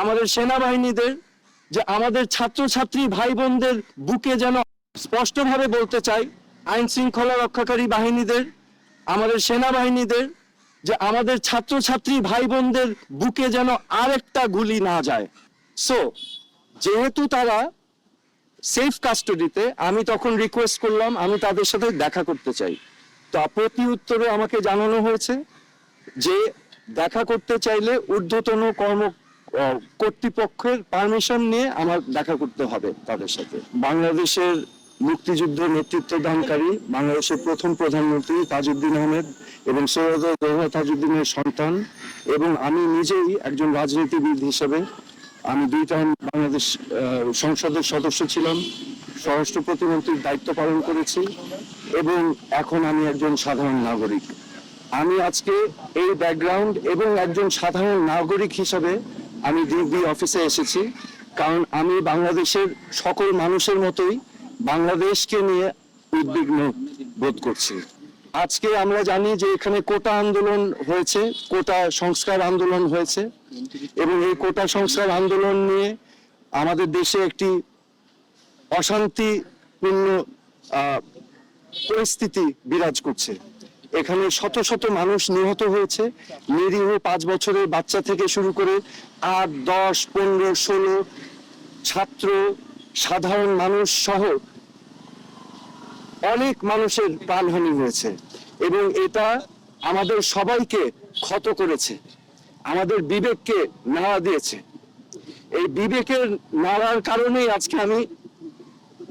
আমাদের সেনাবাহিনীদের, যে আমাদের ছাত্রছাত্রী ভাই বোনদের বুকে যেন স্পষ্টভাবে বলতে চাই, আইন শৃঙ্খলা রক্ষাকারী বাহিনীদের, আমাদের সেনাবাহিনীদের, যে আমাদের ছাত্রছাত্রী ভাই বোনদের বুকে যেন আরেকটা গুলি না যায়। সো যেহেতু তারা সেফ কাস্টাডিতে, আমি তখন রিকোয়েস্ট করলাম আমি তাদের সাথে দেখা করতে চাই। তো প্রতি উত্তরে আমাকে জানানো হয়েছে যে দেখা করতে চাইলে ঊর্ধ্বতন কর্তৃপক্ষের পারমিশন নিয়ে আমার দেখা করতে হবে তাদের সাথে। বাংলাদেশের মুক্তিযুদ্ধ নেতৃত্বদানকারী বাংলাদেশের প্রথম প্রধানমন্ত্রী তাজউদ্দিন আহমেদ এবং সৈয়দ দৌলা তাজউদ্দিনের সন্তান, এবং আমি নিজেই একজন রাজনীতিবিদ হিসেবে আমি 2 টার্ম বাংলাদেশ সংসদের সদস্য ছিলাম, স্বরাষ্ট্র প্রতিমন্ত্রীর দায়িত্ব পালন করেছি, এবং এখন আমি একজন সাধারণ নাগরিক। আমি আজকে এই ব্যাকগ্রাউন্ড এবং একজন সাধারণ নাগরিক হিসাবে আমি ডিবি অফিসে এসেছি, কারণ আমি বাংলাদেশের সকল মানুষের মতোই বাংলাদেশকে নিয়ে উদ্বিগ্ন বোধ করছি। আজকে আমরা জানি যে এখানে কোটা আন্দোলন হয়েছে, কোটা সংস্কার আন্দোলন হয়েছে, এবং এই কোটা সংস্কার আন্দোলন নিয়ে আমাদের দেশে একটি অশান্তিপূর্ণ পরিস্থিতি বিরাজ করছে। এখানে শত শত মানুষ নিহত হয়েছে, নিরীহ 5 বছরের বাচ্চা থেকে শুরু করে 8, 10, 15, 16 ছাত্র, সাধারণ মানুষ সহ অনেক মানুষের প্রাণহানি হয়েছে, এবং এটা আমাদের সবাইকে ক্ষত করেছে, আমাদের বিবেককে নাড়া দিয়েছে। এই বিবেকের নাড়ার কারণেই আজকে আমি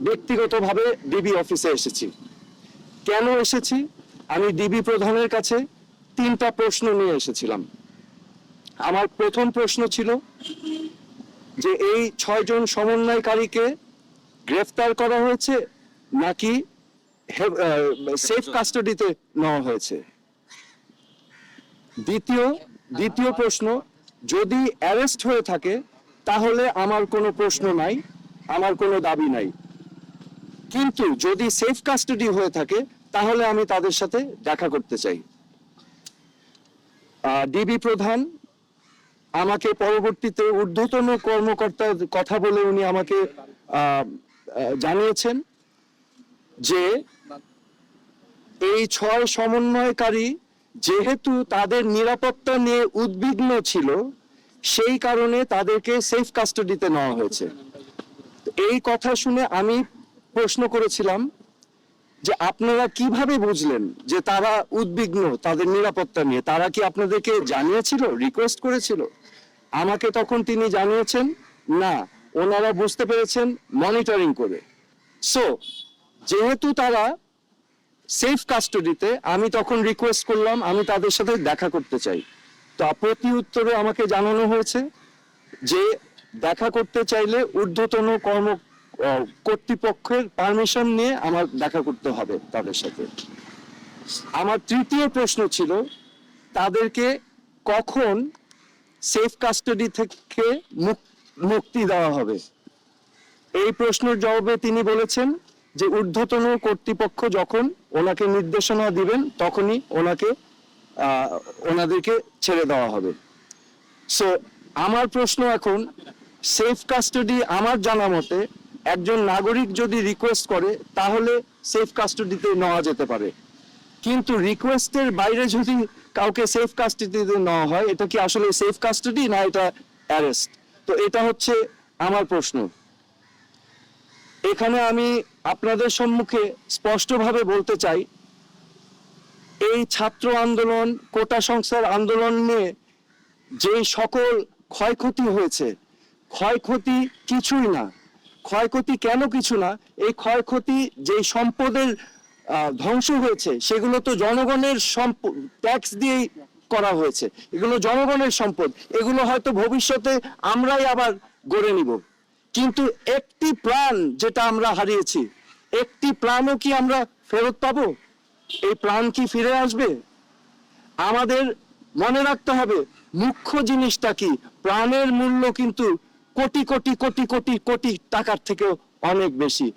ব্যক্তিগতভাবে ডিবি অফিসে এসেছি। কেন এসেছি? আমি ডিবি প্রধানের কাছে 3টা প্রশ্ন নিয়ে এসেছিলাম। আমার প্রথম প্রশ্ন ছিল যে এই 6 জন সমন্বয়কারীকে গ্রেফতার করা হয়েছে নাকি সেফ কাস্টাডিতে নেওয়া হয়েছে। দ্বিতীয় প্রশ্ন, যদি অ্যারেস্ট হয়ে থাকে তাহলে আমার কোনো প্রশ্ন নাই, আমার কোনো দাবি নাই, কিন্তু যদি সেফ কাস্টাডি হয়ে থাকে তাহলে আমি তাদের সাথে দেখা করতে চাই। ডিবি প্রধান আমাকে পরবর্তীতে ঊর্ধ্বতন কর্মকর্তার কথা বলে উনি আমাকে জানিয়েছেন যে এই 6 সমন্বয়কারী যেহেতু তাদের নিরাপত্তা নিয়ে উদ্বিগ্ন ছিল, সেই কারণে তাদেরকে সেফ কাস্টাডিতে নেওয়া হয়েছে। এই কথা শুনে আমি প্রশ্ন করেছিলাম যে আপনারা কিভাবে বুঝলেন যে তারা উদ্বিগ্ন তাদের নিরাপত্তা নিয়ে? তারা কি আপনাদেরকে জানিয়েছিল, রিকোয়েস্ট করেছিল? আমাকে তখন তিনি জানিয়েছেন না, ওনারা বুঝতে পেরেছেন মনিটরিং করে। সো যেহেতু তারা সেফ কাস্টাডিতে, আমি তখন রিকোয়েস্ট করলাম আমি তাদের সাথে দেখা করতে চাই। তো প্রতি উত্তরে আমাকে জানানো হয়েছে যে দেখা করতে চাইলে ঊর্ধ্বতন কর্তৃপক্ষের পারমিশন নিয়ে আমার দেখা করতে হবে তাদের সাথে। আমার তৃতীয় প্রশ্ন ছিল তাদেরকে কখন সেফ কাস্টাডি থেকে মুক্তি দেওয়া হবে। এই প্রশ্নের জবাবে তিনি বলেছেন যে ঊর্ধ্বতন কর্তৃপক্ষ যখন ওনাকে নির্দেশনা দিবেন তখনই ওনাদেরকে ছেড়ে দেওয়া হবে। সো আমার প্রশ্ন এখন, সেফ কাস্টাডি আমার জানা মতে একজন নাগরিক যদি রিকোয়েস্ট করে তাহলে সেফ কাস্টাডিতে নেওয়া যেতে পারে, কিন্তু রিকোয়েস্টের বাইরে যদি কাউকে সেফ কাস্টাডিতে নেওয়া হয়, এটা কি আসলে সেফ কাস্টাডি না এটা অ্যারেস্ট? তো এটা হচ্ছে আমার প্রশ্ন। এখানে আমি আপনাদের সম্মুখে স্পষ্টভাবে বলতে চাই, এই ছাত্র আন্দোলন, কোটা সংস্কার আন্দোলন নিয়ে যে সকল ক্ষয়ক্ষতি হয়েছে, ক্ষয়ক্ষতি কিছুই না। ক্ষয়ক্ষতি কেন কিছু না? এই ক্ষয়ক্ষতি যে সম্পদের ধ্বংস হয়েছে সেগুলো তো জনগণের ট্যাক্স দিয়েই করা হয়েছে, এগুলো জনগণের সম্পদ, এগুলো হয়তো ভবিষ্যতে আমরাই আবার গড়ে নিব, কিন্তু একটি প্রাণ যেটা আমরা হারিয়েছি, একটি প্রাণও কি আমরা ফেরত পাবো? এই প্রাণ কি ফিরে আসবে? আমাদের মনে রাখতে হবে মুখ্য জিনিসটা কি, প্রাণের মূল্য কিন্তু কোটি কোটি কোটি কোটি কোটি টাকার থেকেও অনেক বেশি।